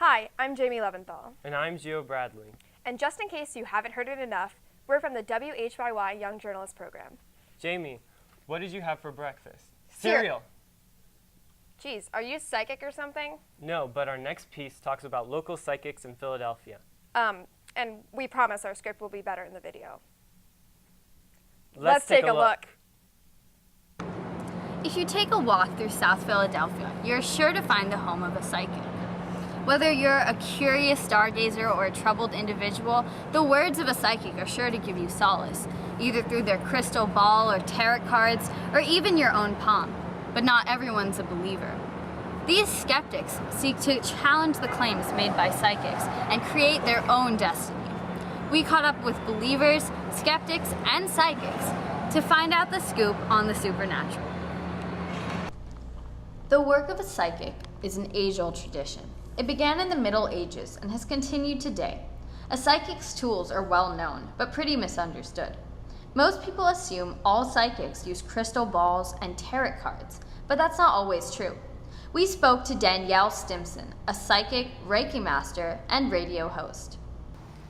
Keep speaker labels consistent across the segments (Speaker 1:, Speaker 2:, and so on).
Speaker 1: Hi, I'm Jamie Leventhal.
Speaker 2: And I'm Gio Bradley.
Speaker 1: And just in case you haven't heard it enough, we're from the WHYY Young Journalist Program.
Speaker 2: Jamie, what did you have for breakfast?
Speaker 1: Cereal. Geez, are you psychic or something?
Speaker 2: No, but our next piece talks about local psychics in Philadelphia.
Speaker 1: And we promise our script will be better in the video.
Speaker 2: Let's take a look.
Speaker 3: If you take a walk through South Philadelphia, you're sure to find the home of a psychic. Whether you're a curious stargazer or a troubled individual, the words of a psychic are sure to give you solace, either through their crystal ball or tarot cards, or even your own palm. But not everyone's a believer. These skeptics seek to challenge the claims made by psychics and create their own destiny. We caught up with believers, skeptics, and psychics to find out the scoop on the supernatural. The work of a psychic is an age-old tradition. It began in the Middle Ages and has continued today. A psychic's tools are well known, but pretty misunderstood. Most people assume all psychics use crystal balls and tarot cards, but that's not always true. We spoke to Danielle Stimson, a psychic, Reiki master, and radio host.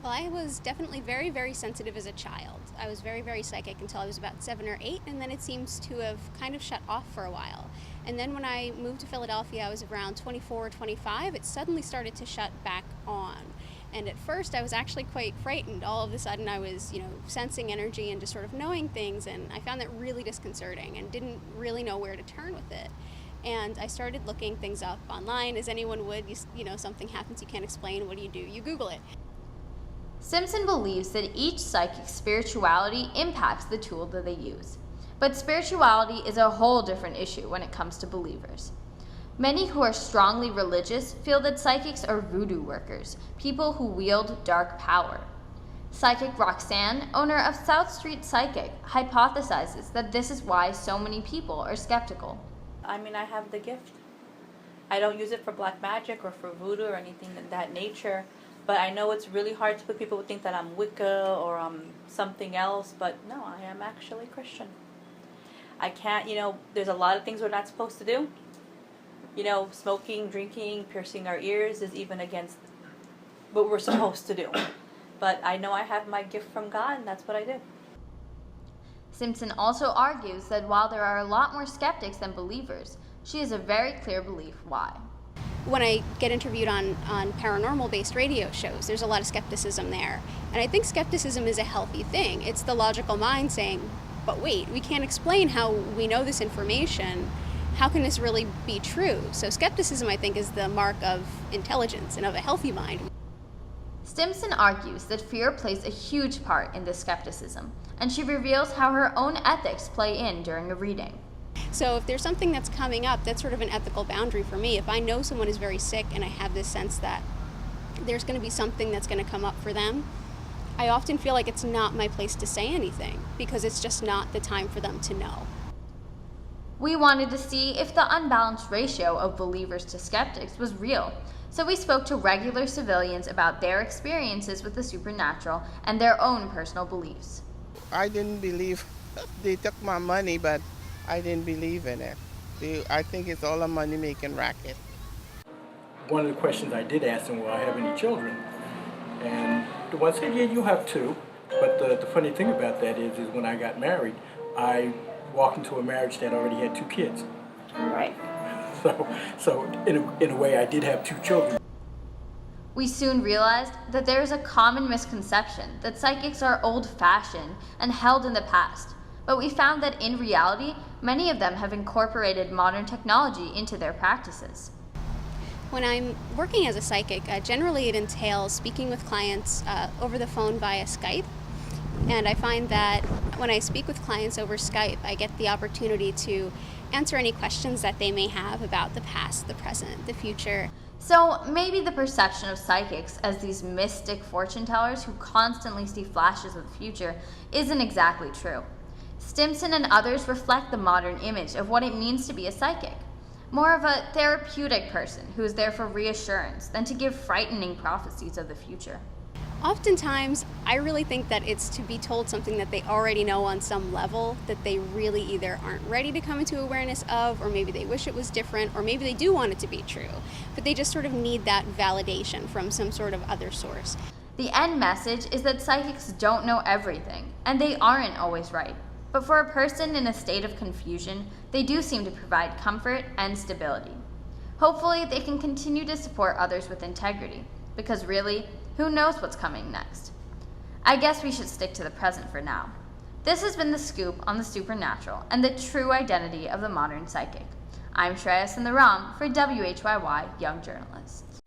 Speaker 4: Well, I was definitely very, very sensitive as a child. I was very, very psychic until I was about 7 or 8, and then it seems to have kind of shut off for a while. And then when I moved to Philadelphia, I was around 24 or 25, it suddenly started to shut back on. And at first I was actually quite frightened. All of a sudden I was, sensing energy and just sort of knowing things, and I found that really disconcerting and didn't really know where to turn with it. And I started looking things up online, as anyone would. Something happens you can't explain, what do? You Google it.
Speaker 3: Stimson believes that each psychic's spirituality impacts the tool that they use. But spirituality is a whole different issue when it comes to believers. Many who are strongly religious feel that psychics are voodoo workers, people who wield dark power. Psychic Roxanne, owner of South Street Psychic, hypothesizes that this is why so many people are skeptical.
Speaker 5: I have the gift. I don't use it for black magic or for voodoo or anything of that nature, but I know it's really hard to put people who think that I'm Wicca or I'm something else, but no, I am actually Christian. I can't, there's a lot of things we're not supposed to do. Smoking, drinking, piercing our ears is even against what we're supposed to do. But I know I have my gift from God, and that's what I do.
Speaker 3: Simpson also argues that while there are a lot more skeptics than believers, she has a very clear belief why.
Speaker 4: When I get interviewed on paranormal-based radio shows, there's a lot of skepticism there. And I think skepticism is a healthy thing. It's the logical mind saying, but wait, we can't explain how we know this information. How can this really be true? So skepticism, I think, is the mark of intelligence and of a healthy mind.
Speaker 3: Stimson argues that fear plays a huge part in this skepticism, and she reveals how her own ethics play in during a reading.
Speaker 4: So if there's something that's coming up, that's sort of an ethical boundary for me. If I know someone is very sick and I have this sense that there's going to be something that's going to come up for them, I often feel like it's not my place to say anything because it's just not the time for them to know.
Speaker 3: We wanted to see if the unbalanced ratio of believers to skeptics was real, so we spoke to regular civilians about their experiences with the supernatural and their own personal beliefs.
Speaker 6: I didn't believe. They took my money, but I didn't believe in it. I think it's all a money-making racket.
Speaker 7: One of the questions I did ask them, will I have any children? And the one said, yeah, you have 2. But the funny thing about that is when I got married, I walked into a marriage that already had 2 kids.
Speaker 5: Right.
Speaker 7: So in a way, I did have 2 children.
Speaker 3: We soon realized that there is a common misconception that psychics are old-fashioned and held in the past, but we found that in reality, many of them have incorporated modern technology into their practices.
Speaker 4: When I'm working as a psychic, generally it entails speaking with clients over the phone via Skype. And I find that when I speak with clients over Skype, I get the opportunity to answer any questions that they may have about the past, the present, the future.
Speaker 3: So maybe the perception of psychics as these mystic fortune tellers who constantly see flashes of the future isn't exactly true. Stimson and others reflect the modern image of what it means to be a psychic. More of a therapeutic person who is there for reassurance than to give frightening prophecies of the future.
Speaker 4: Oftentimes, I really think that it's to be told something that they already know on some level that they really either aren't ready to come into awareness of, or maybe they wish it was different, or maybe they do want it to be true, but they just sort of need that validation from some sort of other source.
Speaker 3: The end message is that psychics don't know everything, and they aren't always right. But for a person in a state of confusion, they do seem to provide comfort and stability. Hopefully, they can continue to support others with integrity, because really, who knows what's coming next? I guess we should stick to the present for now. This has been The Scoop on the supernatural and the true identity of the modern psychic. I'm Shreyas in the Ram for WHYY Young Journalists.